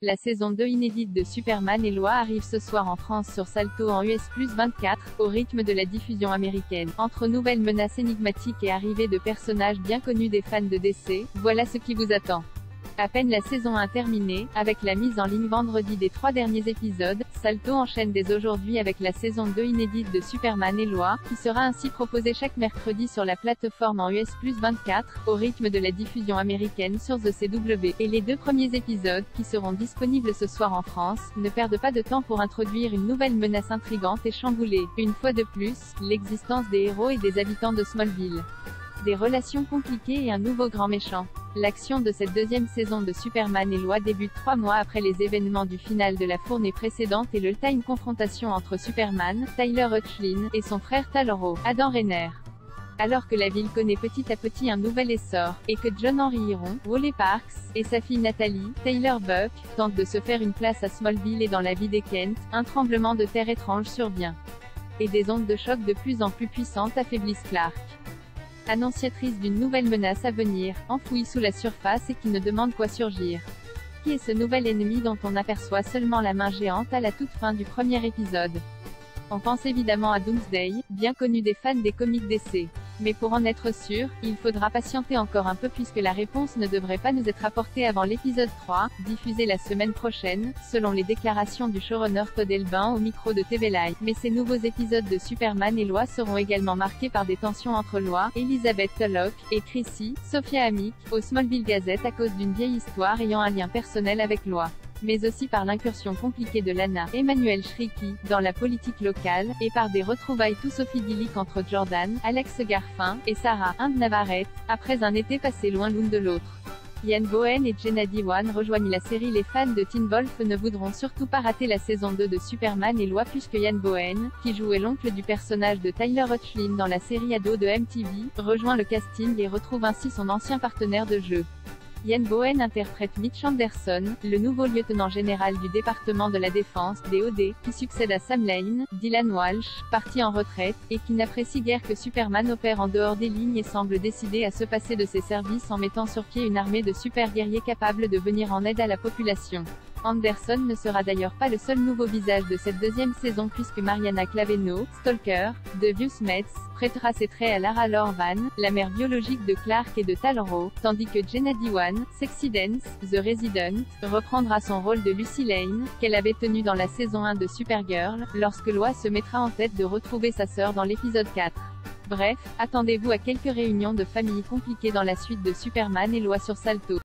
La saison 2 inédite de Superman et Lois arrive ce soir en France sur Salto en US plus 24, au rythme de la diffusion américaine. Entre nouvelles menaces énigmatiques et arrivée de personnages bien connus des fans de DC, voilà ce qui vous attend. À peine la saison 1 terminée, avec la mise en ligne vendredi des 3 derniers épisodes, Salto enchaîne dès aujourd'hui avec la saison 2 inédite de Superman et Lois, qui sera ainsi proposée chaque mercredi sur la plateforme en US plus 24, au rythme de la diffusion américaine sur The CW. Et les 2 premiers épisodes, qui seront disponibles ce soir en France, ne perdent pas de temps pour introduire une nouvelle menace intrigante et chamboulée. Une fois de plus, l'existence des héros et des habitants de Smallville. Des relations compliquées et un nouveau grand méchant. L'action de cette deuxième saison de Superman et Lois débute 3 mois après les événements du final de la fournée précédente et le time confrontation entre Superman, Tyler Hoechlin, et son frère Tal-Rho, Adam Rainer. Alors que la ville connaît petit à petit un nouvel essor, et que John Henry Iron, Wally Parks, et sa fille Natalie, Taylor Buck, tentent de se faire une place à Smallville et dans la vie des Kent, un tremblement de terre étrange survient. Et des ondes de choc de plus en plus puissantes affaiblissent Clark. Annonciatrice d'une nouvelle menace à venir, enfouie sous la surface et qui ne demande qu'à surgir. Qui est ce nouvel ennemi dont on aperçoit seulement la main géante à la toute fin du premier épisode? On pense évidemment à Doomsday, bien connu des fans des comics DC. Mais pour en être sûr, il faudra patienter encore un peu puisque la réponse ne devrait pas nous être apportée avant l'épisode 3, diffusé la semaine prochaine, selon les déclarations du showrunner Todd Elbin au micro de TV Live. Mais ces nouveaux épisodes de Superman et Lois seront également marqués par des tensions entre Lois, Elizabeth Tulloch, et Chrissy, Sophia Amick, au Smallville Gazette à cause d'une vieille histoire ayant un lien personnel avec Lois. Mais aussi par l'incursion compliquée de Lana, Emmanuel Shrieky, dans la politique locale, et par des retrouvailles tout sauf idylliques entre Jordan, Alex Garfin, et Sarah, Hind Navarrete, après un été passé loin l'une de l'autre. Ian Bohen et Jenna Dewan rejoignent la série. Les fans de Teen Wolf ne voudront surtout pas rater la saison 2 de Superman et Lois puisque Ian Bohen, qui jouait l'oncle du personnage de Tyler Hoechlin dans la série ado de MTV, rejoint le casting et retrouve ainsi son ancien partenaire de jeu. Ian Bohen interprète Mitch Anderson, le nouveau lieutenant général du département de la défense, DOD, qui succède à Sam Lane, Dylan Walsh, parti en retraite, et qui n'apprécie guère que Superman opère en dehors des lignes et semble décidé à se passer de ses services en mettant sur pied une armée de super-guerriers capables de venir en aide à la population. Anderson ne sera d'ailleurs pas le seul nouveau visage de cette deuxième saison puisque Mariana Claveno, Stalker, de Vieux Mets, prêtera ses traits à Lara Lorvan, la mère biologique de Clark et de Tal-Rho, tandis que Jenna Dewan, Sexy Dance, The Resident, reprendra son rôle de Lucy Lane, qu'elle avait tenu dans la saison 1 de Supergirl, lorsque Lois se mettra en tête de retrouver sa sœur dans l'épisode 4. Bref, attendez-vous à quelques réunions de famille compliquées dans la suite de Superman et Lois sur Salto.